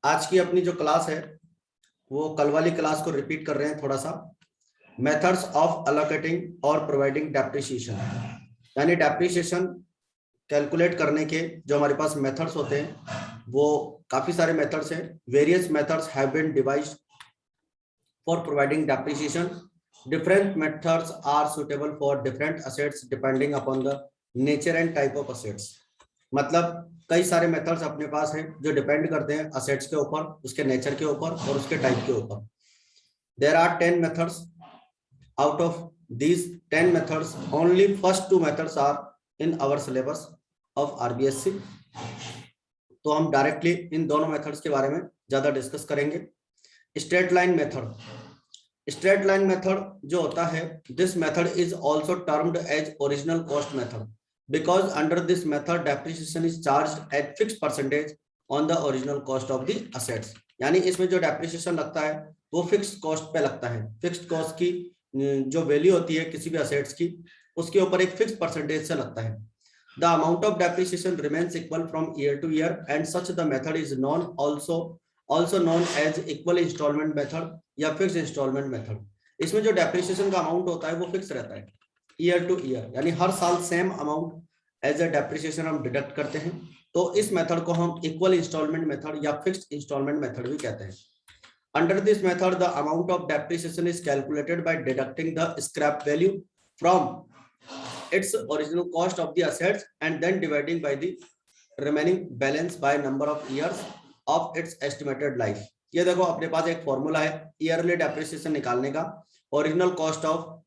आज की अपनी जो क्लास है वो कल वाली क्लास को रिपीट कर रहे हैं थोड़ा सा। मेथड्स ऑफ अलोकेटिंग और प्रोवाइडिंग डेप्रिसिएशन, यानी डेप्रिसिएशन कैलकुलेट करने के जो हमारे पास मेथड्स होते हैं वो काफी सारे मेथड्स हैं। Various methods have been devised for providing depreciation. Different methods are suitable for different assets depending upon the nature and type of assets. मतलब कई सारे मेथड्स अपने पास हैं जो डिपेंड करते हैं असेट्स के ऊपर, उसके नेचर के ऊपर और उसके टाइप के ऊपर। There are 10 methods. Out of these 10 methods only first 2 methods are in our syllabus of RBSc। तो हम डायरेक्टली इन दोनों मेथड्स के बारे में ज्यादा डिस्कस करेंगे। Straight line method, straight line method जो होता है, this method is also termed as original cost method because under this method depreciation is charged at fixed percentage on the original cost of the assets। यानी इसमें जो depreciation लगता है वो fixed cost पे लगता है। फिक्स्ड कॉस्ट की जो वैल्यू होती है किसी भी असेट्स की, उसके ऊपर एक फिक्स परसेंटेज से लगता है। The amount of depreciation remains equal from year to year and such the method is known also known as equal installment method या fixed installment method। इसमें जो depreciation का अमाउंट होता है वो फिक्स रहता है ईयर टू ईयर, यानी हर साल same amount as a depreciation हम डिडक्ट करते हैं। तो इस मेथड को हम इक्वल इंस्टॉलमेंट मेथड या फिक्स्ड इंस्टॉलमेंट मेथड भी कहते हैं। Under this method the amount of depreciation is calculated by deducting the scrap value from its original cost of the assets and then dividing by the remaining balance by number of years of its estimated life. ये देखो अपने पास एक formula है yearly depreciation निकालने का। Original cost of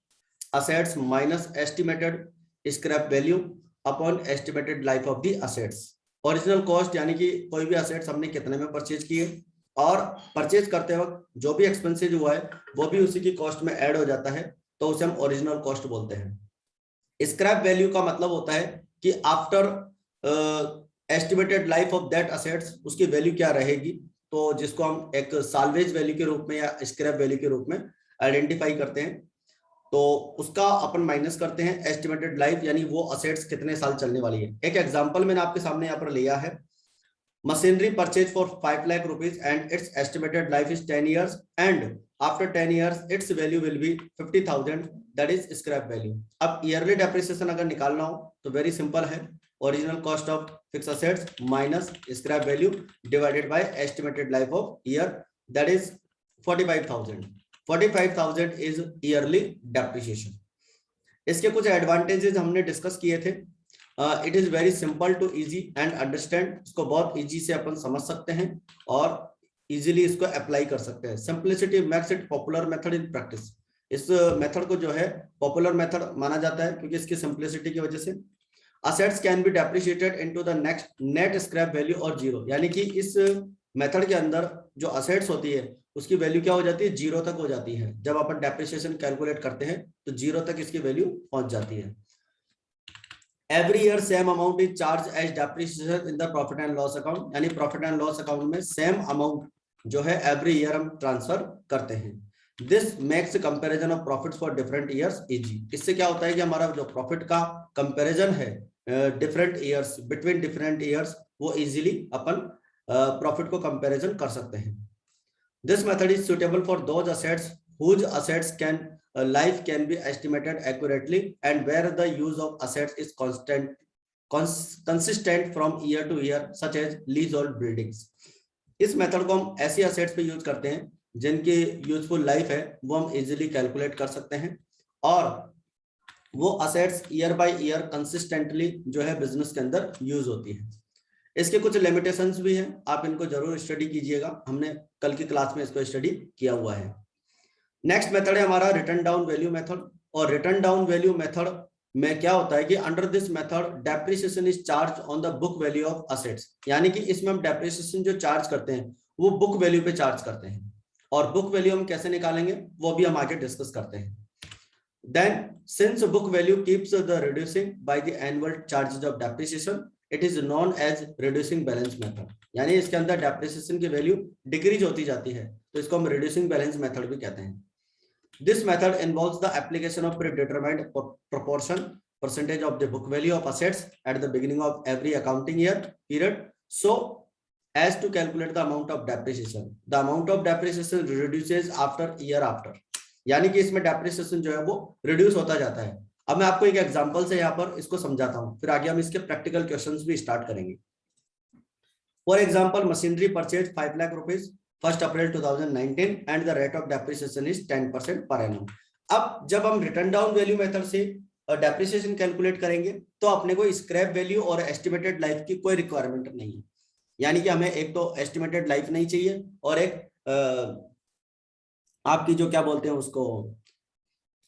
assets minus estimated scrap value upon estimated life of the assets। Original cost यानी कि कोई भी असेट्स हमने कितने में परचेज किए और परचेज करते वक्त जो भी एक्सपेंसेज हुआ है वो भी उसी की कॉस्ट में ऐड हो जाता है, तो उसे हम ओरिजिनल कॉस्ट बोलते हैं। स्क्रैप वैल्यू का मतलब होता है कि after estimated life of that assets उसकी वैल्यू क्या रहेगी, तो जिसको हम एक साल्वेज वैल्यू के रूप में या स्क्रैप वैल्यू के रूप में आइडेंटिफाई करते हैं। तो उसका अपन माइनस करते हैं एस्टिमेटेड लाइफ, यानी वो असेट्स कितने साल चलने वाली है। एक एग्जांपल मैंने आपके सामने यहाँ पर लिया है। Machinery purchase for 5 lakh rupees and it's estimated life is 10 years and after 10 years it's value will be 50,000, that is scrap value. अब ईयरली डेप्रिसिएशन अगर निकालना हो तो वेरी सिंपल है, original cost of fix assets minus scrap value divided by estimated life of year, that is 45,000। 45,000 is yearly depreciation. इसके कुछ advantages हमने discuss किए थे। It is very simple to easy and understand. इसको बहुत easy से अपन समझ सकते हैं और इजीली इसको अप्लाई कर सकते हैं। Simplicity makes it popular method in practice. इस मेथड को जो है पॉपुलर मेथड माना जाता है क्योंकि इसकी सिंपलिसिटी की वजह से। Assets can be depreciated into the next net scrap value और जीरो, यानी कि इस मेथड के अंदर जो असेट्स होती है उसकी वैल्यू क्या हो जाती है, जीरो तक हो जाती है। जब अपन डेप्रिसिएशन कैलकुलेट करते हैं तो जीरो तक इसकी वैल्यू पहुंच जाती है। Every year same amount is charge as depreciation in the profit and loss account, यानी प्रॉफिट एंड लॉस अकाउंट में सेम अमाउंट जो है एवरी ईयर हम ट्रांसफर करते हैं। This makes comparison of profits for different years easy. इससे क्या होता है कि हमारा जो प्रॉफिट का कंपैरिजन है different years, between different years, वो इजीली अपन प्रॉफिट को कंपैरिजन कर सकते हैं। This method is suitable for those assets whose assets life can be estimated accurately and where the use of assets is consistent from year to year, such as leasehold buildings। इस method को हम ऐसी assets पे use करते हैं जिनकी useful life है वो हम इजीली कैलकुलेट कर सकते हैं और वो assets year by year consistently जो है बिजनेस के अंदर यूज होती है। इसके कुछ लिमिटेशंस भी हैं, आप इनको जरूर स्टडी कीजिएगा। हमने कल की क्लास में इसको स्टडी किया हुआ है। नेक्स्ट मेथड है हमारा रिटर्न डाउन वैल्यू मेथड। और रिटर्न डाउन वैल्यू मेथड में क्या होता है कि under this method depreciation is charge on the book value of assets, यानी कि इसमें हम डेप्रिसिएशन जो चार्ज करते हैं वो बुक वैल्यू पे चार्ज करते हैं। और बुक वैल्यू हम कैसे निकालेंगे वो भी हम आगे डिस्कस करते हैं। Then since book value keeps the reducing by the annual charges of depreciation, it is known as reducing balance method। यानी इसके अंदर डेप्रिसिएशन की वैल्यू डिक्रीज होती जाती है तो इसको हम रिड्यूसिंग बैलेंस मेथड भी कहते हैं। This method involves the application of predetermined proportion percentage of the book value of assets at the beginning of every accounting year period, so as to calculate the amount of depreciation. The amount of depreciation reduces after year after. यानी कि इसमें depreciation जो है वो reduce होता जाता है। अब मैं आपको एक एग्जांपल से यहाँ पर इसको समझाता हूँ, फिर आगे हम इसके प्रैक्टिकल क्वेश्चंस भी स्टार्ट करेंगे। For example, machinery purchase 5 lakh rupees 1 April 2019 and the rate of depreciation is 10% per annum. अब जब हम रिटर्न डाउन वैल्यू मेथड से डेप्रिसिएशन कैलकुलेट करेंगे तो अपने को स्क्रैप वैल्यू और एस्टिमेटेड लाइफ की कोई रिक्वायरमेंट नहीं है। यानी कि हमें एक तो एस्टिमेटेड लाइफ नहीं चाहिए और एक आपकी जो क्या बोलते हैं उसको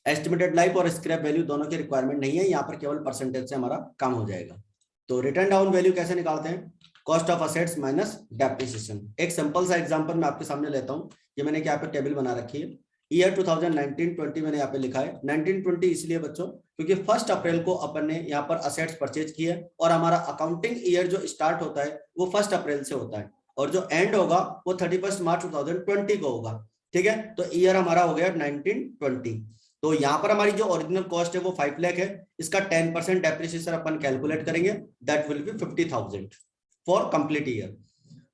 एस्टिमेटेड लाइफ और स्क्रैप वैल्यू दोनों की रिक्वायरमेंट नहीं है। यहाँ पर केवल परसेंटेज से हमारा काम हो जाएगा। तो रिटर्न डाउन वैल्यू कैसे निकालते हैं? Cost of assets minus depreciation. एक सिंपल सा एग्जांपल मैं आपके सामने लेता हूँ। ये मैंने क्या पे टेबल बना रखी है। ईयर 2019-20 मैंने यहाँ पे लिखा है। 1920 इसलिए बच्चों क्योंकि 1 अप्रैल को अपन ने यहाँ पर असेट्स परचेज किया और हमारा अकाउंटिंग ईयर जो स्टार्ट होता है वो 1 अप्रैल से होता है और जो एंड होगा वो 31 मार्च 2020 को होगा। ठीक है, तो ईयर हमारा हो गया 1920। तो यहाँ पर हमारी जो ओरिजिनल कॉस्ट है वो 5 लाख है। इसका 10% डेप्रिसिएशन अपन कैलकुलेट करेंगे, that will be 50,000 for complete year.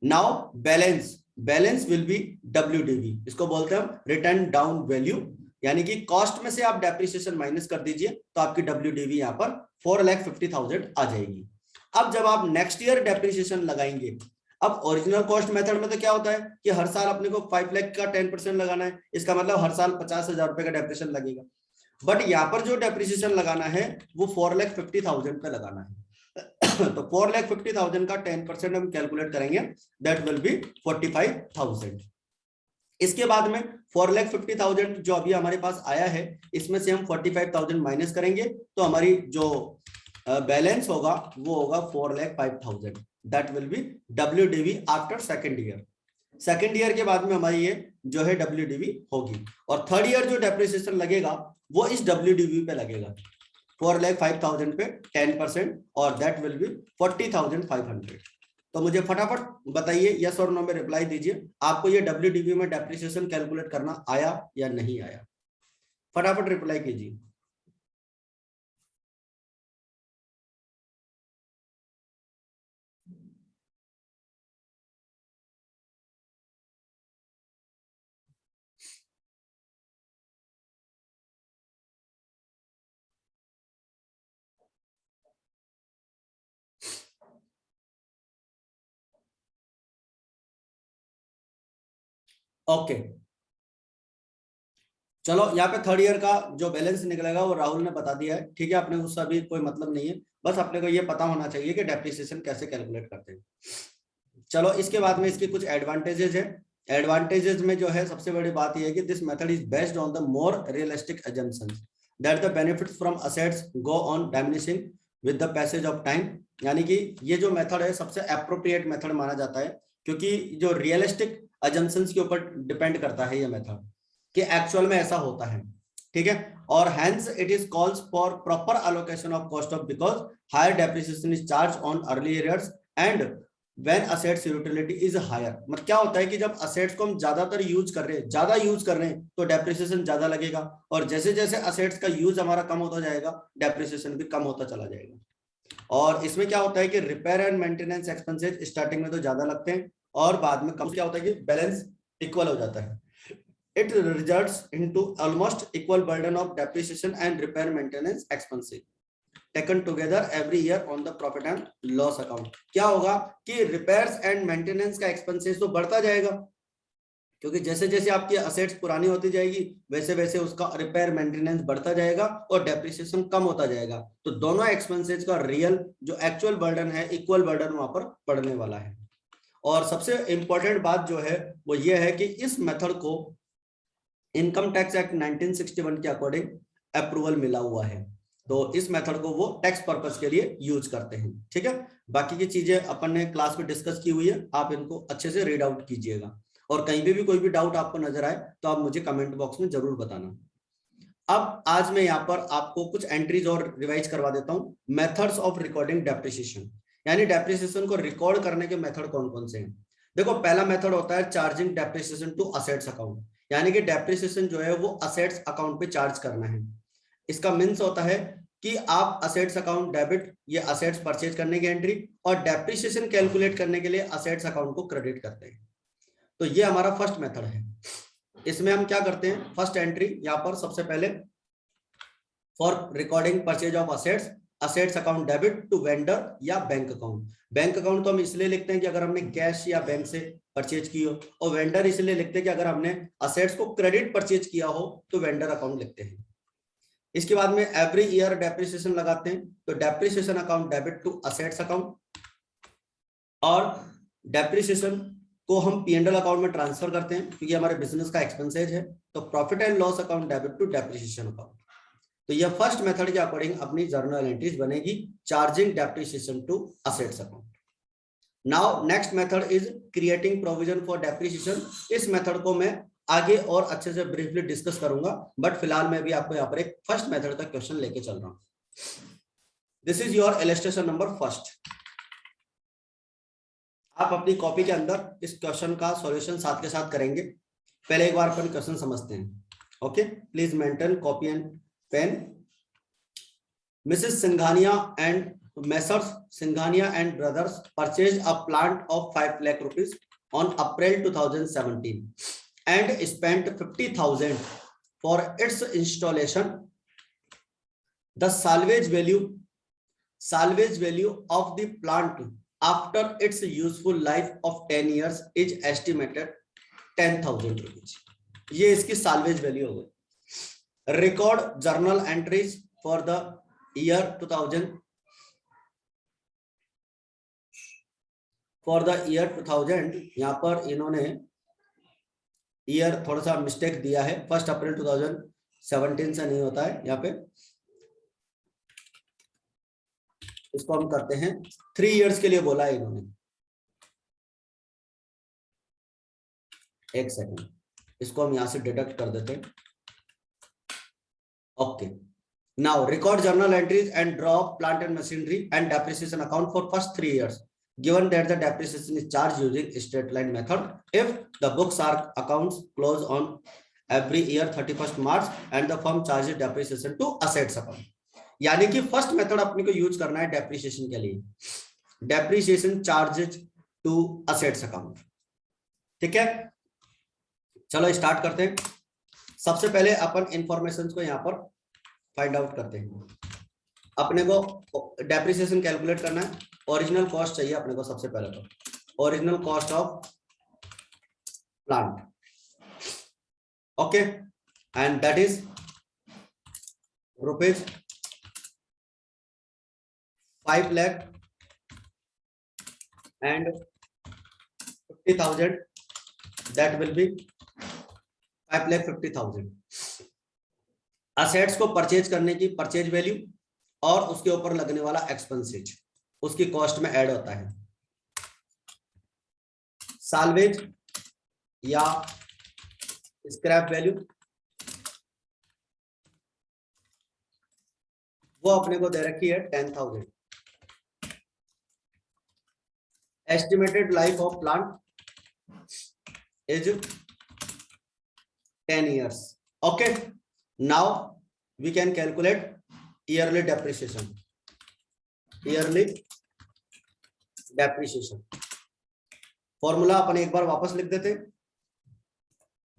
Now balance will be WDV, इसको बोलते हैं हम रिटर्न डाउन वैल्यू। यानी कि कॉस्ट में से आप डेप्रिसिएशन माइनस कर दीजिए तो आपकी WDV यहाँ पर 4,50,000 आ जाएगी। अब जब आप नेक्स्ट ईयर डेप्रिसिएशन लगाएंगे, अब ओरिजिनल कॉस्ट मेथड में तो क्या होता है कि हर साल अपने को 5 लाख का 10% लगाना है। इसका मतलब हर साल 50,000 रुपए का डेप्रिसिएशन लगेगा। बट यहाँ पर जो डेप्रिसिएशन लगाना है वो 4,50,000 पे लगाना है। तो 4,50,000 का 10% हम कैलकुलेट करेंगे, दैट विल बी 45,000। इसके बाद में 4,50,000 जो अभी हमारे पास आया है इसमें से हम 45,000 माइनस करेंगे तो हमारी जो बैलेंस होगा वो होगा 4,05,000। That will be WDV after second year. Second year के बाद में हमारी ये जो है WDV होगी और थर्ड ईयर जो डेप्रिसिएशन लगेगा वो इस WDV पे लगेगा 4,05,000 पे 10% और दैट विल बी 40,500। तो मुझे फटाफट बताइए, यस और नो में रिप्लाई दीजिए, आपको ये WDV में डेप्रिसिएशन कैलकुलेट करना आया या नहीं आया? फटाफट रिप्लाई कीजिए। ओके चलो, यहाँ पे थर्ड ईयर का जो बैलेंस निकलेगा वो राहुल ने बता दिया है। ठीक है, अपने उससे अभी कोई मतलब नहीं है, बस अपने को ये पता होना चाहिए कि डेप्रिसिएशन कैसे कैलकुलेट करते हैं। चलो, इसके बाद में इसके कुछ एडवांटेजेस है। एडवांटेजेस में जो है सबसे बड़ी बात यह है कि this method is based on the more realistic assumptions that the benefits from assets go on diminishing with the passage of time. यानी कि ये जो मेथड है सबसे एप्रोप्रिएट मेथड माना जाता है क्योंकि जो रियलिस्टिक assumptions के ऊपर डिपेंड करता है ये मेथड कि एक्चुअल में ऐसा होता है। ठीक है, और hence it is calls for proper allocation of cost of because higher depreciation is charged on early years and when assets utility is higher। मतलब क्या होता है कि जब assets को हम ज्यादातर यूज कर रहे हैं, ज्यादा यूज कर रहे हैं तो डेप्रिसिएशन ज्यादा लगेगा और जैसे जैसे assets का यूज हमारा कम होता जाएगा डेप्रिसिएशन भी कम होता चला जाएगा। और इसमें क्या होता है कि repair and maintenance expenses starting में तो ज्यादा लगते हैं और बाद में कम। क्या होता है कि बैलेंस इक्वल हो जाता है। It results into almost equal burden of depreciation and repair maintenance expenses taken together every year on the profit and loss account। क्या होगा कि repairs and maintenance का expenses तो बढ़ता जाएगा क्योंकि जैसे जैसे आपकी assets पुरानी होती जाएगी वैसे वैसे उसका repair maintenance बढ़ता जाएगा और depreciation कम होता जाएगा। तो दोनों expenses का real जो actual burden है equal burden वहां पर पड़ने वाला है। और सबसे इंपॉर्टेंट बात जो है वो ये है कि इस मेथड को इनकम टैक्स एक्ट 1961 के अकॉर्डिंग अप्रूवल मिला हुआ है। तो इस मेथड को वो टैक्स पर्पस के लिए यूज करते हैं। ठीक है, बाकी की चीजें अपन ने क्लास में डिस्कस की हुई है, आप इनको अच्छे से रीड आउट कीजिएगा और कहीं पे भी कोई भी डाउट आपको नजर आए तो आप मुझे कमेंट बॉक्स में जरूर बताना। अब आज मैं यहाँ पर आपको कुछ एंट्रीज और रिवाइज करवा देता हूँ। मेथड्स ऑफ रिकॉर्डिंग डेप्रिसिएशन, यानी डेप्रिसिएशन को रिकॉर्ड करने के मेथड कौन कौन से हैं। देखो, पहला मेथड होता है charging depreciation to assets account, यानी कि डेप्रिसिएशन जो है वो असेट्स अकाउंट पे चार्ज करना है। इसका मीन्स होता है कि आप असेट्स अकाउंट डेबिट, ये असेट्स परचेज करने की एंट्री, और डेप्रिसिएशन कैलकुलेट करने के लिए असेट्स अकाउंट को क्रेडिट करते हैं। तो ये हमारा फर्स्ट मेथड है। इसमें हम क्या करते हैं, फर्स्ट एंट्री यहाँ पर सबसे पहले for recording purchase of assets, assets account debit to vendor या बैंक अकाउंट। बैंक अकाउंट तो हम इसलिए लिखते हैं कि अगर हमने कैश या बैंक से परचेज की हो, और वेंडर इसलिए लिखते हैं कि अगर हमने असेट्स को क्रेडिट परचेज किया हो तो वेंडर अकाउंट लिखते हैं। इसके बाद में एवरी ईयर डेप्रिसिएशन लगाते हैं, तो depreciation account debit to assets account, और डेप्रिसिएशन को हम P&L अकाउंट में ट्रांसफर करते हैं क्योंकि हमारे बिजनेस का एक्सपेंसेज है, तो profit and loss account debit to depreciation account. तो यह फर्स्ट मेथड के अकॉर्डिंग अपनी जर्नल एंट्रीज बनेगी, charging depreciation to assets account. Now next method is creating provision for depreciation. इस मेथड को मैं आगे और अच्छे से ब्रीफली डिस्कस करूंगा, बट फिलहाल मैं भी आपको यहाँ पर एक फर्स्ट मेथड का क्वेश्चन लेके चल रहा हूं। This is your illustration number first. आप अपनी कॉपी के अंदर इस क्वेश्चन का सॉल्यूशन साथ के साथ करेंगे। पहले एक बार अपन क्वेश्चन समझते हैं। Okay, please maintain copy and pen. Mrs Singhania and Messrs Singhania and brothers purchase a plant of 5 lakh rupees on April 2017 and spent 50,000 for its installation. The salvage value of the plant after its useful life of 10 years is estimated 10,000 rupees। ये इसकी salvage value हो गई। Record journal entries for the year 2000 यहाँ पर इन्होंने year थोड़ा सा mistake दिया है, 1 अप्रैल 2017 से नहीं होता है यहाँ पे। इसको हम करते हैं 3 इयर्स के लिए बोला है इन्होंने। एक सेकंड, इसको हम यहां से डिडक्ट कर देते हैं। Okay, now record journal entries and draw plant and machinery and depreciation account for first 3 years given that the depreciation is charged using straight line method if the books are accounts close on every year 31st March and the firm charges depreciation to assets account। यानी कि first method अपने को use करना है depreciation के लिए, depreciation charges to assets account. ठीक है, चलो स्टार्ट करते हैं। सबसे पहले अपन इंफॉर्मेशन को यहां पर फाइंड आउट करते हैं। अपने को डेप्रिसिएशन कैलकुलेट करना है, ओरिजिनल कॉस्ट चाहिए अपने को। सबसे पहले तो original cost of plant, okay, and that is rupees 5 lakh and 50,000, that will be 5,50,000। Assets को परचेज करने की परचेज वैल्यू और उसके ऊपर लगने वाला एक्सपेंसेज उसकी कॉस्ट में ऐड होता है। साल्वेज या स्क्रैप वैल्यू वो अपने को दे रखी है 10,000। Estimated life of plant is 10 years। Okay, now we can calculate yearly depreciation. Yearly depreciation formula अपन एक बार वापस लिख देते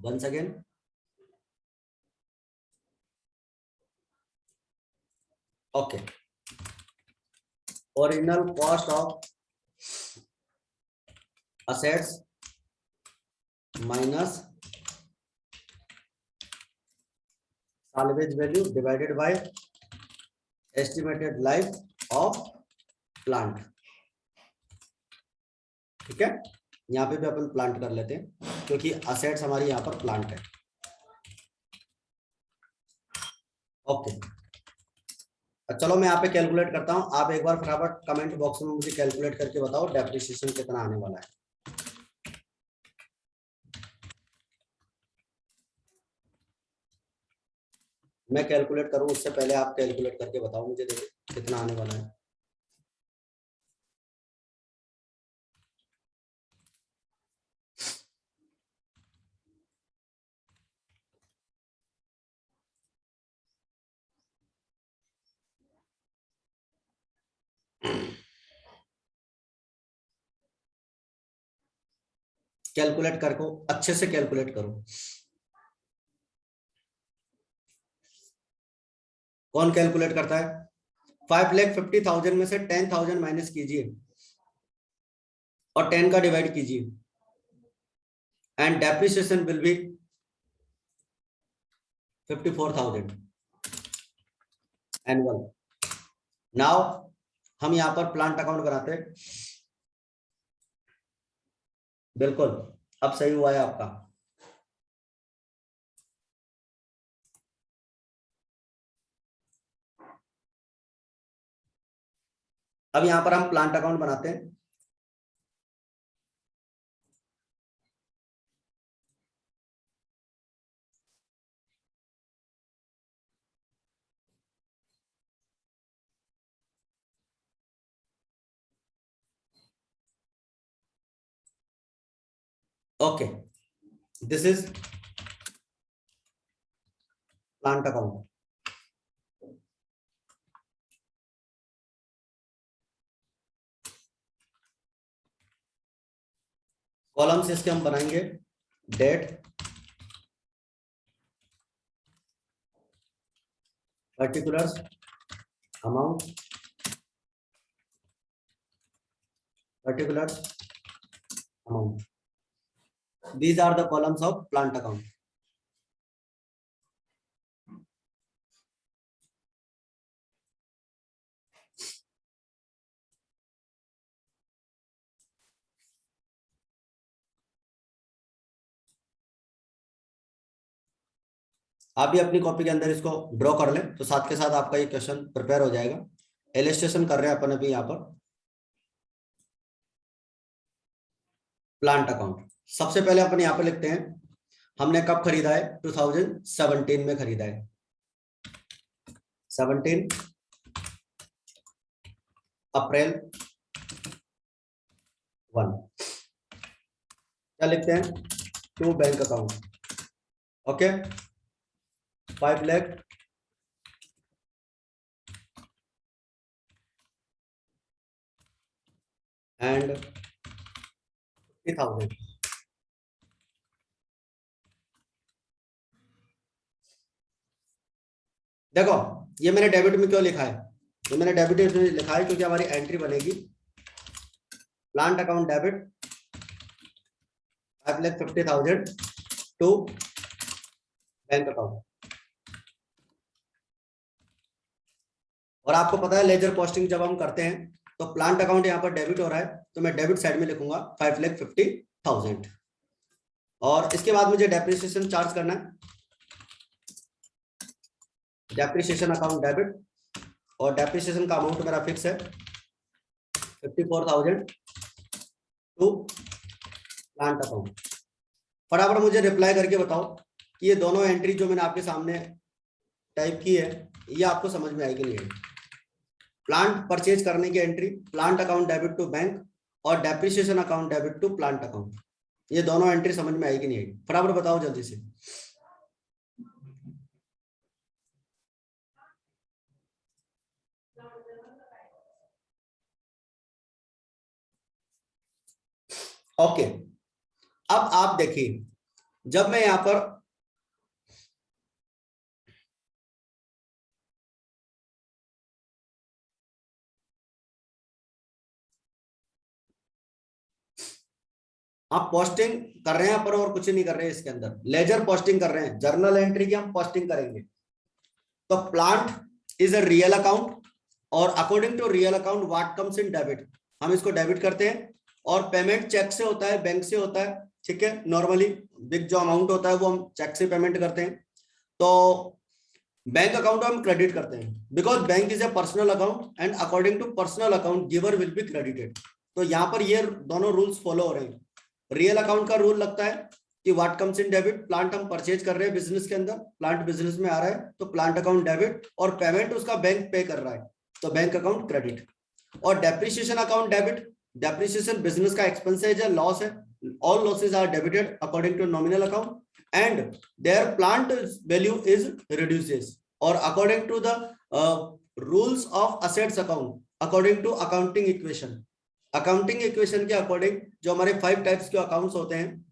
once again. Okay, original cost of assets minus salvage value divided by estimated life of plant। ठीक है, यहाँ पे भी अपन प्लांट कर लेते हैं क्योंकि असेट्स हमारी यहाँ पर प्लांट है। ओके, चलो मैं यहाँ पे कैलकुलेट करता हूँ। आप एक बार फटाफट कमेंट बॉक्स में मुझे कैलकुलेट करके बताओ डेप्रिसिएशन कितना आने वाला है। मैं कैलकुलेट करूं उससे पहले आप कैलकुलेट करके बताओ मुझे, देखो कितना आने वाला है। कैलकुलेट करो, अच्छे से कैलकुलेट करो। कौन कैलकुलेट करता है? 5,50,000 में से 10,000 माइनस कीजिए और 10 का डिवाइड कीजिए, and depreciation will be 54,000 annual. Now हम यहां पर प्लांट अकाउंट बनाते हैं। बिल्कुल, अब सही हुआ है आपका। अब यहां पर हम प्लांट अकाउंट बनाते हैं। Okay, this is plant account. Columns इसके हम बनाएंगे, date, particulars, amount, particulars, amount. These are the columns of plant account. आप भी अपनी कॉपी के अंदर इसको ड्रॉ कर लें, तो साथ के साथ आपका ये क्वेश्चन प्रिपेयर हो जाएगा। इलस्ट्रेशन कर रहे हैं अपन अभी यहाँ पर। प्लांट अकाउंट सबसे पहले अपन यहाँ पे लिखते हैं, हमने कब खरीदा है? 2017 में खरीदा है। 17 अप्रैल 1। क्या लिखते हैं? To bank account. Okay, 5 lakh and 50,000। देखो, ये मैंने डेबिट में क्यों लिखा है? ये मैंने डेबिट में लिखा है क्योंकि हमारी एंट्री बनेगी plant account debit 5,50,000 to bank account. और आपको पता है लेजर पोस्टिंग जब हम करते हैं तो प्लांट अकाउंट यहाँ पर डेबिट हो रहा है, तो मैं डेबिट साइड में लिखूंगा 5,50,000। और इसके बाद मुझे डेप्रिसिएशन चार्ज करना है, डेप्रिसिएशन अकाउंट डेबिट, और डेप्रिसिएशन का अमाउंट मेरा फिक्स है 54,000 टू प्लांट अकाउंट। फटाफट मुझे रिप्लाई करके बताओ कि ये दोनों एंट्री जो मैंने आपके सामने टाइप की है ये आपको समझ में आएगी नहीं है? प्लांट परचेज करने की entry, plant account debit to bank, और depreciation account debit to plant account, ये दोनों एंट्री समझ में आएगी नहीं आएगी? फटाफट बताओ जल्दी से। ओके, अब आप देखिए, जब मैं यहां पर आप पोस्टिंग कर रहे हैं पर और कुछ नहीं कर रहे हैं, इसके अंदर लेजर पोस्टिंग कर रहे हैं, जर्नल एंट्री की हम पोस्टिंग करेंगे। तो plant is a real account, और according to real account what comes in debit, हम इसको डेबिट करते हैं, और पेमेंट चेक से होता है, बैंक से होता है, ठीक है। नॉर्मली बिग जो अमाउंट होता है वो हम चेक से पेमेंट करते हैं, तो बैंक अकाउंट हम क्रेडिट करते हैं, because bank is a personal account and according to personal account giver will be credited. तो यहाँ पर ये दोनों रूल्स फॉलो हो रहे हैं। रियल अकाउंट का रूल लगता है कि what comes in debit, plant हम परचेज कर रहे हैं बिजनेस के अंदर, प्लांट बिजनेस में आ रहा है तो प्लांट अकाउंट डेबिट, और पेमेंट उसका बैंक पे कर रहा है तो बैंक अकाउंट क्रेडिट। और depreciation account debit, depreciation business का एक्सपेंसेज है, लॉस है, all losses are debited according to nominal account and there plant value is reduces, और according to the rules of assets account, according to accounting equation, accounting equation के according जो हमारे 5 types के accounts होते हैं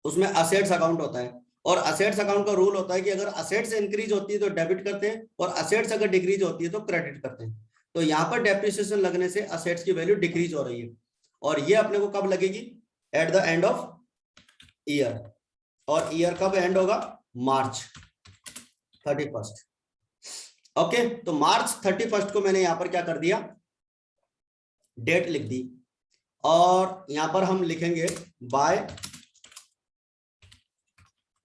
उसमें assets account होता है, और असेट्स अकाउंट का रूल होता है कि अगर असेट्स इंक्रीज होती है तो डेबिट करते हैं, और असेट्स अगर डिक्रीज होती है तो क्रेडिट करते हैं। तो यहाँ पर डेप्रिसिएशन लगने से असेट्स की वैल्यू डिक्रीज हो रही है, और ये अपने को कब लगेगी? At the end of year, और ईयर कब एंड होगा? मार्च 31st। ओके, तो मार्च 31st को मैंने यहां पर क्या कर दिया? डेट लिख दी, और यहां पर हम लिखेंगे bye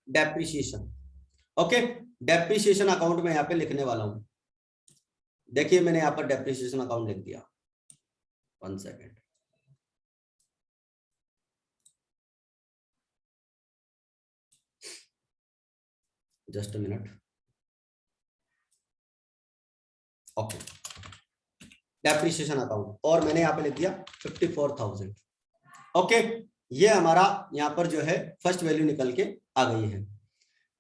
depreciation. Okay, depreciation account में यहां पे लिखने वाला हूं। देखिए मैंने यहां पर डेप्रिसिएशन अकाउंट लिख दिया। 1 second, just a minute. Okay, depreciation account, और मैंने यहां पे लिख दिया 54,000। ओके, ये हमारा यहां पर जो है फर्स्ट वैल्यू निकल के आ गई है।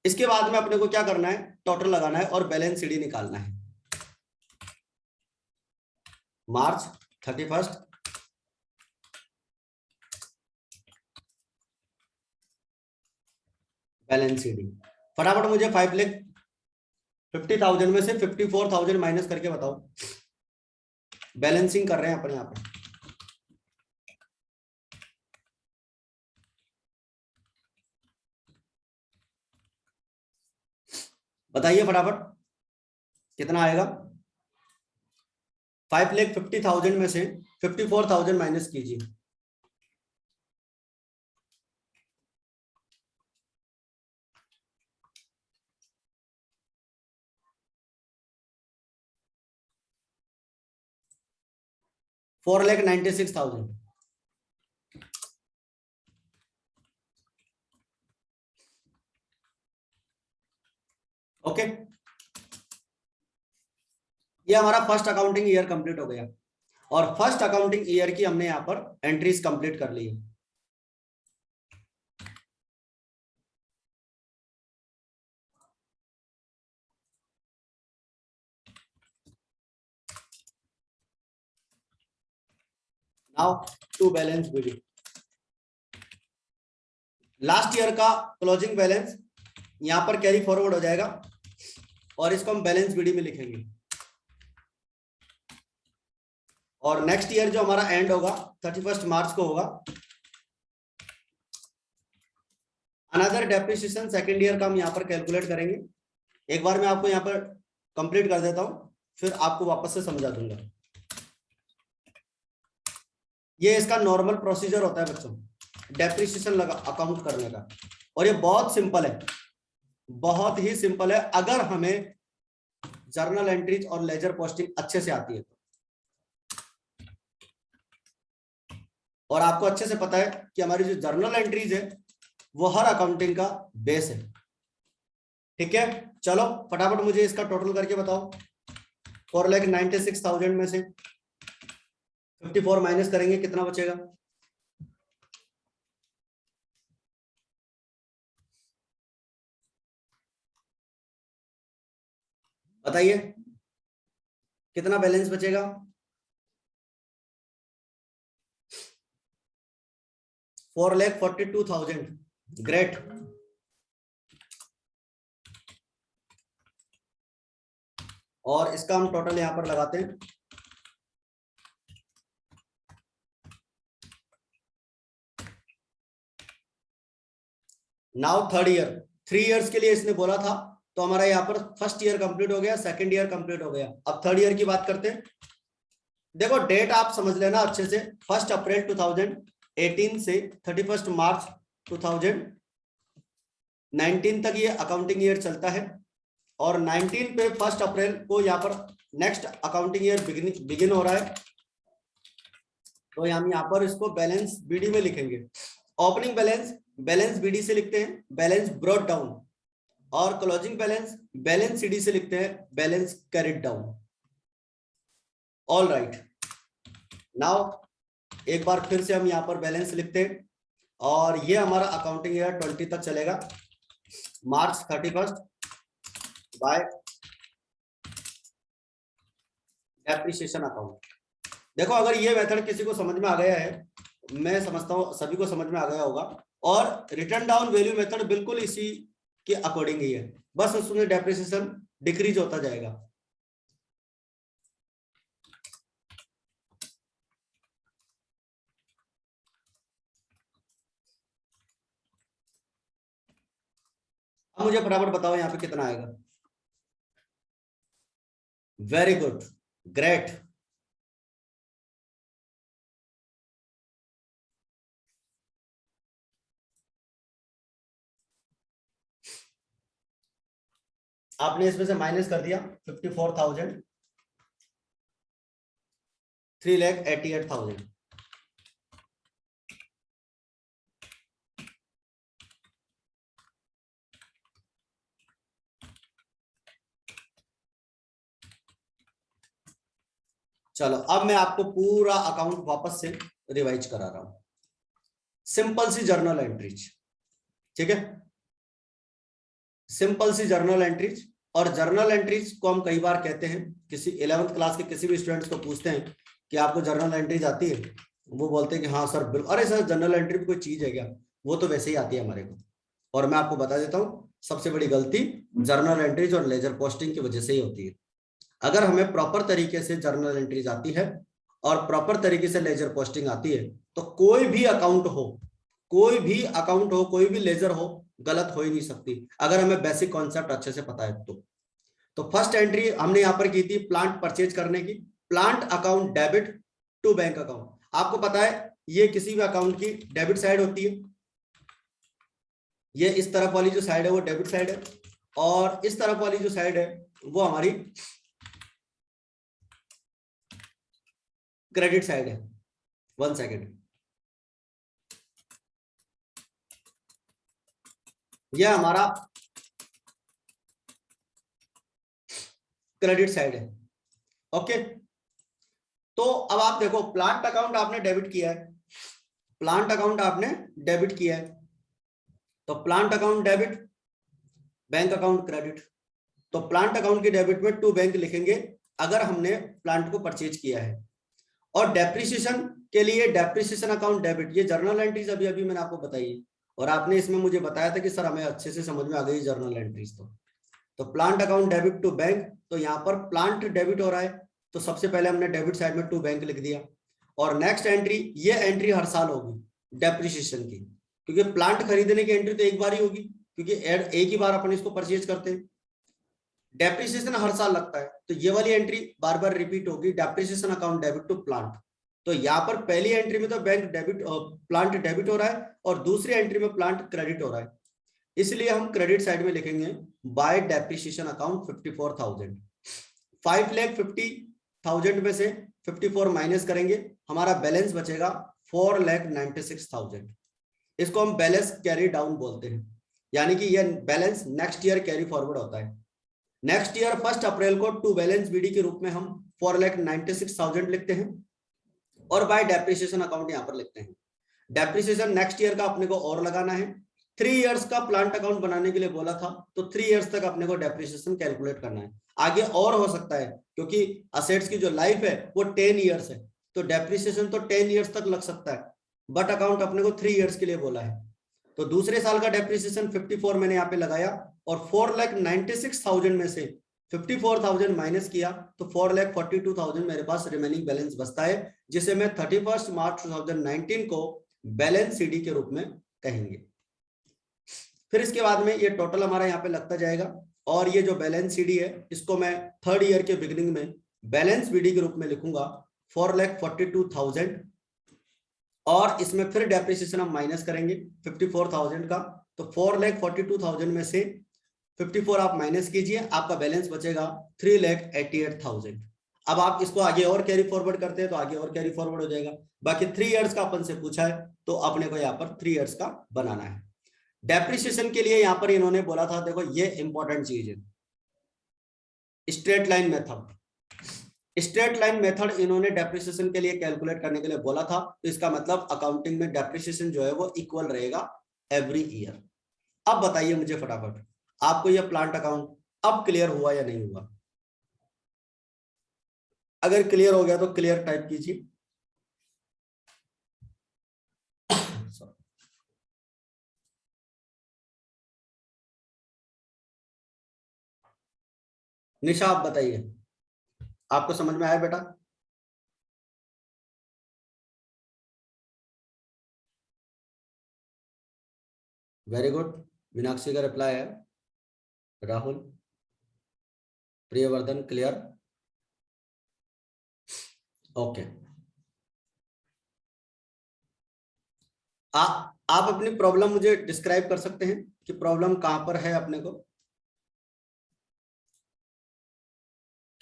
इसके बाद में अपने को क्या करना है? टोटल लगाना है और बैलेंस शीट निकालना है। मार्च 31st, बैलेंस शीट। फटाफट मुझे 5,50,000 में से 54,000 माइनस करके बताओ। बैलेंसिंग कर रहे हैं अपन यहाँ पर। बताइए फटाफट कितना आएगा? 5,50,000 में से 54,000 माइनस कीजिए। $4,96,000। ओके, ये हमारा फर्स्ट अकाउंटिंग ईयर कंप्लीट हो गया, और फर्स्ट अकाउंटिंग ईयर की हमने यहां पर एंट्रीज कंप्लीट कर ली है। Now to balance BD. Last year का क्लोजिंग बैलेंस यहां पर कैरी फॉरवर्ड हो जाएगा, और इसको हम बैलेंस बीडी में लिखेंगे। और नेक्स्ट ईयर जो हमारा एंड होगा 31 मार्च को होगा। अनदर डेप्रिसिएशन सेकंड ईयर का हम यहाँ पर कैलकुलेट करेंगे। एक बार मैं आपको यहाँ पर कंप्लीट कर देता हूँ, फिर आपको वापस से समझा दूंगा। ये इसका नॉर्मल प्रोसीजर होता है बच्चों, डेप्रिसिएशन लगा अकाउंट करने का, और ये बहुत सिंपल है, बहुत ही सिंपल है, अगर हमें जर्नल एंट्रीज और लेजर पोस्टिंग अच्छे से आती है तो। और आपको अच्छे से पता है कि हमारी जो जर्नल एंट्रीज है वो हर अकाउंटिंग का बेस है। ठीक है, चलो फटाफट मुझे इसका टोटल करके बताओ। 4,96,000 में से 54 माइनस करेंगे, कितना बचेगा? बताइए कितना बैलेंस बचेगा? 4,42,000। ग्रेट। और इसका हम टोटल यहां पर लगाते हैं। नाउ थर्ड ईयर, 3 इयर्स के लिए इसने बोला था, तो हमारा यहाँ पर फर्स्ट ईयर कंप्लीट हो गया, सेकंड ईयर कंप्लीट हो गया। अब थर्ड ईयर की बात करते हैं। देखो डेट आप समझ लेना अच्छे से, 1 अप्रैल 2018 से 31 मार्च 2019 तक ये अकाउंटिंग ईयर चलता है, और 19 पे 1 अप्रैल को यहाँ पर नेक्स्ट अकाउंटिंग ईयर बिगिन हो रहा है। तो हम यहाँ पर इसको बैलेंस बीडी में लिखेंगे। ओपनिंग बैलेंस बैलेंस बीडी से लिखते हैं, बैलेंस ब्रॉट डाउन, और क्लोजिंग बैलेंस बैलेंस सीडी से लिखते हैं, balance carried down. All right, now एक बार फिर से हम यहाँ पर बैलेंस लिखते हैं, और ये हमारा अकाउंटिंग ईयर 20 तक चलेगा, मार्च 31 बाय डेप्रिसिएशन अकाउंट। देखो अगर ये मेथड किसी को समझ में आ गया है, मैं समझता हूं सभी को समझ में आ गया होगा, और रिटर्न डाउन वैल्यू मेथड बिल्कुल इसी के अकॉर्डिंग ही है, बस उसमें डेप्रिसिएशन डिक्रीज होता जाएगा। अब मुझे फटाफट बताओ यहाँ पे कितना आएगा। Very good, great. आपने इसमें से माइनस कर दिया 54,000, 3,88,000। चलो अब मैं आपको पूरा अकाउंट वापस से रिवाइज करा रहा हूं, सिंपल सी जर्नल एंट्रीज, ठीक है, सिंपल सी जर्नल एंट्रीज। और जर्नल एंट्रीज को हम कई बार कहते हैं, किसी 11th क्लास के किसी भी स्टूडेंट्स को पूछते हैं कि आपको जर्नल एंट्रीज आती है, वो बोलते हैं कि हाँ सर बिल्कुल। अरे सर जर्नल एंट्री कोई चीज है क्या? वो तो वैसे ही आती है हमारे को। और मैं आपको बता देता हूँ, सबसे बड़ी गलती जर्नल एंट्रीज और लेजर पोस्टिंग की वजह से ही होती है। अगर हमें प्रॉपर तरीके से जर्नल एंट्रीज आती है और प्रॉपर तरीके से लेजर पोस्टिंग आती है, तो कोई भी अकाउंट हो, कोई भी अकाउंट हो, कोई भी लेजर हो, गलत हो ही नहीं सकती, अगर हमें बेसिक कॉन्सेप्ट अच्छे से पता है तो फर्स्ट एंट्री हमने यहां पर की थी प्लांट परचेज करने की, plant account debit to bank account. आपको पता है ये किसी भी अकाउंट की डेबिट साइड होती है, ये इस तरफ वाली जो साइड है वो डेबिट साइड है, और इस तरफ वाली जो साइड है वो हमारी क्रेडिट साइड है। 1 सेकेंड, यह हमारा क्रेडिट साइड है। ओके, तो अब आप देखो प्लांट अकाउंट आपने डेबिट किया है, प्लांट अकाउंट आपने डेबिट किया है, तो plant account debit, bank account credit. तो प्लांट अकाउंट की डेबिट में टू बैंक लिखेंगे अगर हमने प्लांट को परचेज किया है। और डेप्रिसिएशन के लिए डेप्रिसिएशन अकाउंट डेबिट, ये जर्नल एंट्रीज अभी अभी मैंने आपको बताई, और आपने इसमें मुझे बताया था कि सर हमें अच्छे से समझ में आ गई जर्नल एंट्रीज। तो plant account debit to bank, तो यहाँ पर प्लांट डेबिट हो रहा है, तो सबसे पहले हमने डेबिट साइड में टू बैंक लिख दिया। और नेक्स्ट एंट्री, ये एंट्री हर साल होगी डेप्रिसिएशन की, क्योंकि प्लांट खरीदने की एंट्री तो एक बार ही होगी, क्योंकि एक ही बार अपन इसको परचेज करते हैं। डेप्रिसिएशन हर साल लगता है, तो ये वाली एंट्री बार बार रिपीट होगी, depreciation account debit to plant. तो यहाँ पर पहली एंट्री में तो बैंक डेबिट, प्लांट डेबिट हो रहा है, और दूसरी एंट्री में प्लांट क्रेडिट हो रहा है, इसलिए हम क्रेडिट साइड में लिखेंगे बाय डेप्रिसिएशन अकाउंट 54,000। 5,50,000 में से 54 माइनस करेंगे, हमारा बैलेंस बचेगा 4,96,000। इसको हम बैलेंस कैरी डाउन बोलते हैं, यानी कि यह balance next year carry forward होता है। नेक्स्ट ईयर 1 अप्रैल को टू बैलेंस बीडी के रूप में हम 4,96,000 लिखते हैं, और बाय डेप्रिसिएशन अकाउंट यहां पर लिखते हैं। डेप्रिसिएशन नेक्स्ट ईयर का अपने को और लगाना है, 3 इयर्स का प्लांट अकाउंट बनाने के लिए बोला था, तो 3 इयर्स तक अपने को डेप्रिसिएशन कैलकुलेट करना है। आगे और हो सकता है, क्योंकि असेट्स की जो लाइफ है वो 10 इयर्स है, तो डेप्रिसिएशन तो 10 इयर्स तक लग सकता है, बट अकाउंट अपने को 3 इयर्स के लिए बोला है। तो दूसरे साल का डेप्रिसिएशन 54 मैंने यहाँ पे लगाया, और 4,96,000 में से 54,000 माइनस किया, तो 4,42,000 मेरे पास रिमेनिंग बैलेंस बचता है, जिसे मैं 31 मार्च 2019 को बैलेंस सीडी के रूप में कहेंगे। फिर इसके बाद में ये टोटल हमारा यहाँ पे लगता जाएगा, और ये जो बैलेंस सीडी है इसको मैं थर्ड ईयर के बिगिनिंग में बैलेंस बीडी के रूप में लिखूंगा 4,42,000, और इसमें फिर डेप्रिसिएशन हम माइनस करेंगे 54,000 का, तो 4,42,000 में से 54 आप माइनस कीजिए, आपका बैलेंस बचेगा 3,88,000। अब आप इसको आगे और कैरी फॉरवर्ड करते हैं तो आगे और कैरी फॉरवर्ड हो जाएगा। बाकी 3 इयर्स का अपन से पूछा है, तो अपने को यहाँ पर 3 इयर्स का बनाना है। डेप्रिसिएशन के लिए यहां पर इन्होंने बोला था, देखो ये इंपॉर्टेंट चीज है, straight line method. Straight line method इन्होंने डेप्रिसिएशन के लिए कैलकुलेट करने के लिए बोला था, तो इसका मतलब अकाउंटिंग में डेप्रिसिएशन जो है वो इक्वल रहेगा एवरी ईयर। अब बताइए मुझे फटाफट, आपको यह प्लांट अकाउंट अब क्लियर हुआ या नहीं हुआ? अगर क्लियर हो गया तो क्लियर टाइप कीजिए। निशा आप बताइए, आपको समझ में आया बेटा? Very good. मीनाक्षी का रिप्लाई है। राहुल, प्रियवर्धन क्लियर। ओके, आप अपनी प्रॉब्लम मुझे डिस्क्राइब कर सकते हैं कि प्रॉब्लम कहां पर है अपने को,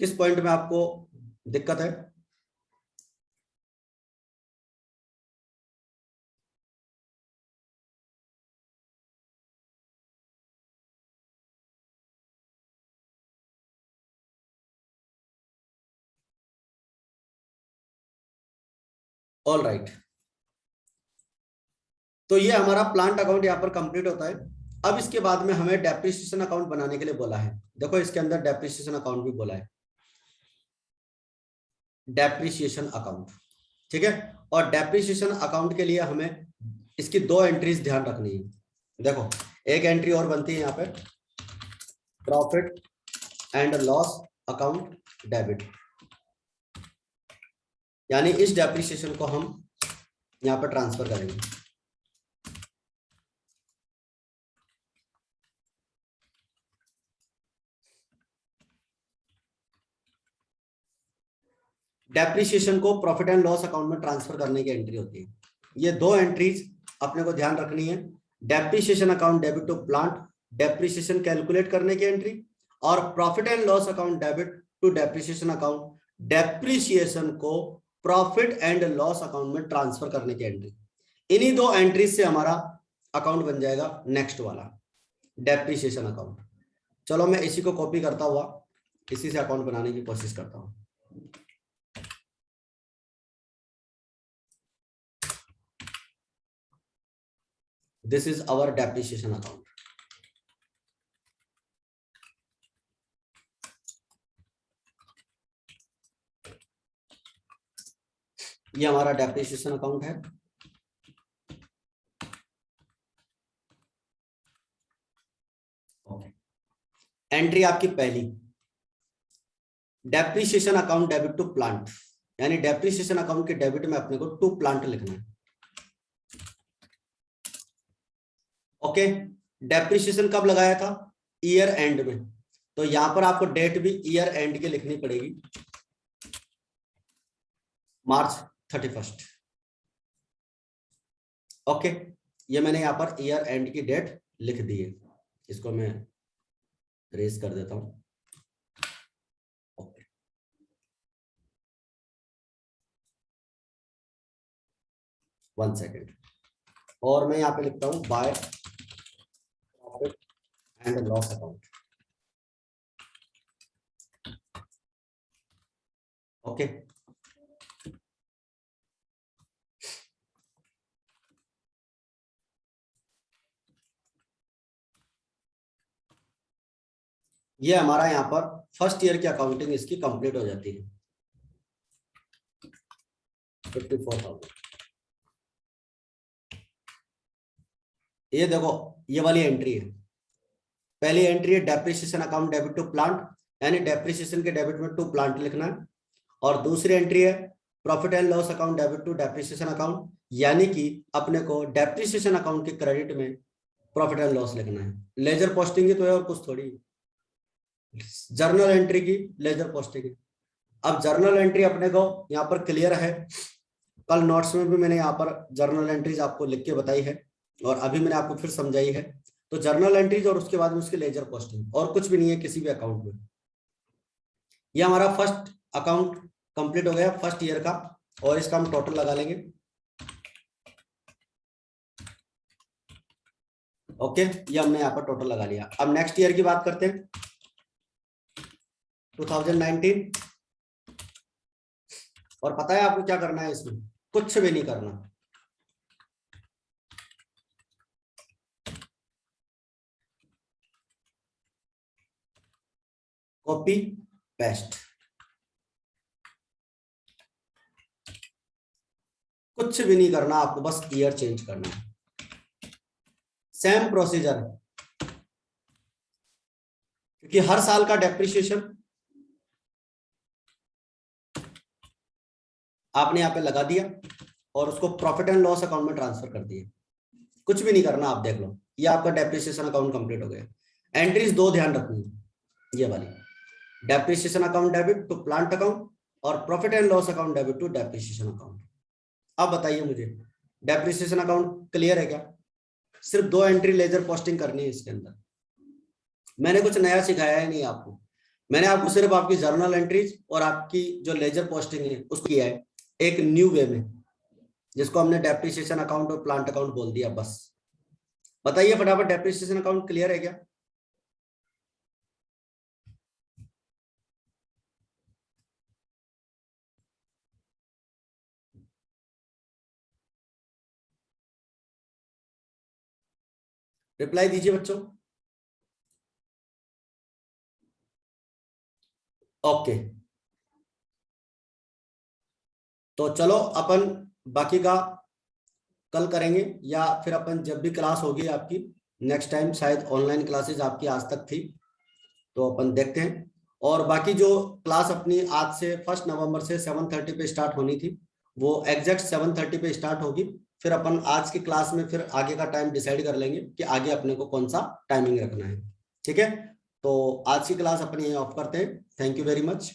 किस पॉइंट में आपको दिक्कत है? ऑल राइट, तो ये हमारा प्लांट अकाउंट यहाँ पर कंप्लीट होता है। अब इसके बाद में हमें डेप्रिसिएशन अकाउंट बनाने के लिए बोला है। देखो इसके अंदर डेप्रिसिएशन अकाउंट भी बोला है, डेप्रिसिएशन अकाउंट, ठीक है। और डेप्रिसिएशन अकाउंट के लिए हमें इसकी दो एंट्रीज ध्यान रखनी है। देखो एक एंट्री और बनती है यहाँ पे, profit and loss account debit, यानी इस डेप्रिसिएशन को हम यहाँ पर ट्रांसफर करेंगे। डेप्रिसिएशन को प्रॉफिट एंड लॉस अकाउंट में ट्रांसफर करने की एंट्री होती है। ये दो एंट्रीज अपने को ध्यान रखनी है, depreciation account debit to plant, depreciation calculate करने की एंट्री, और profit and loss account debit to depreciation account, depreciation को प्रॉफिट एंड लॉस अकाउंट में ट्रांसफर करने की एंट्री। इन्हीं दो एंट्रीज से हमारा अकाउंट बन जाएगा नेक्स्ट वाला, डेप्रिसिएशन अकाउंट। चलो मैं इसी को कॉपी करता हुआ इसी से अकाउंट बनाने की कोशिश करता हूं। This is our depreciation account. ये हमारा डेप्रिसिएशन अकाउंट है। एंट्री आपकी पहली, depreciation account debit to plant, यानी डेप्रिसिएशन अकाउंट के डेबिट में अपने को टू प्लांट लिखना है। ओके, डेप्रिसिएशन कब लगाया था? ईयर एंड में, तो यहां पर आपको डेट भी ईयर एंड के लिखनी पड़ेगी, मार्च 31। ओके, ये मैंने यहां पर ईयर एंड की डेट लिख दी है, इसको मैं रेज कर देता हूं। ओके, 1 सेकेंड, और मैं यहां पे लिखता हूं by profit and loss account. Okay, ये हमारा यहाँ पर फर्स्ट ईयर की अकाउंटिंग इसकी कंप्लीट हो जाती है, 54,000। ये देखो ये वाली एंट्री है, पहली एंट्री है depreciation account debit to plant, यानी डेप्रिसिएशन के डेबिट में टू प्लांट लिखना है। और दूसरी एंट्री है profit and loss account debit to depreciation account, यानी कि अपने को डेप्रिसिएशन अकाउंट के क्रेडिट में प्रॉफिट एंड लॉस लिखना है। लेजर पोस्टिंग ही तो है और कुछ थोड़ी, जर्नल एंट्री की लेजर पोस्टिंग। अब जर्नल एंट्री अपने को यहाँ पर क्लियर है, कल नोट्स में भी मैंने यहाँ पर जर्नल एंट्रीज आपको लिख के बताई है और अभी मैंने आपको फिर समझाई है। तो जर्नल एंट्रीज और उसके बाद में उसकी लेजर पोस्टिंग, और कुछ भी नहीं है किसी भी अकाउंट में। ये हमारा फर्स्ट अकाउंट कंप्लीट हो गया फर्स्ट ईयर का, और इसका हम टोटल लगा लेंगे। ओके, ये हमने यहाँ पर टोटल लगा लिया। अब नेक्स्ट ईयर की बात करते हैं, 2019। और पता है आपको क्या करना है इसमें? कुछ भी नहीं करना, कॉपी पेस्ट। कुछ भी नहीं करना आपको, बस ईयर चेंज करना है। सेम प्रोसीजर, क्योंकि हर साल का डेप्रिसिएशन आपने यहाँ पे लगा दिया और उसको प्रॉफिट एंड लॉस अकाउंट में ट्रांसफर कर दिया। कुछ भी नहीं करना, आप देख लो, ये आपका डेप्रिसिएशन अकाउंट कंप्लीट हो गया। एंट्रीज दो ध्यान रखनी, ये वाली, depreciation account debit to plant account और profit and loss account debit to depreciation account. अब बताइए मुझे, डेप्रिसिएशन अकाउंट क्लियर है क्या? सिर्फ दो एंट्री लेजर पोस्टिंग करनी है इसके अंदर। मैंने कुछ नया सिखाया है नहीं आपको, मैंने आपको सिर्फ आपकी जर्नल एंट्रीज और आपकी जो लेजर पोस्टिंग है उसको किया है एक न्यू वे में, जिसको हमने डेप्रिसिएशन अकाउंट और प्लांट अकाउंट बोल दिया। बस बताइए फटाफट, डेप्रिसिएशन अकाउंट क्लियर है क्या? रिप्लाई दीजिए बच्चों। ओके, तो चलो अपन बाकी का कल करेंगे, या फिर अपन जब भी क्लास होगी आपकी नेक्स्ट टाइम, शायद ऑनलाइन क्लासेस आपकी आज तक थी तो अपन देखते हैं। और बाकी जो क्लास अपनी आज से 1 नवंबर से 7:30 पे स्टार्ट होनी थी, वो एग्जैक्ट 7:30 पे स्टार्ट होगी। फिर अपन आज की क्लास में फिर आगे का टाइम डिसाइड कर लेंगे कि आगे अपने को कौन सा टाइमिंग रखना है। ठीक है, तो आज की क्लास अपन यहीं ऑफ करते हैं। Thank you very much.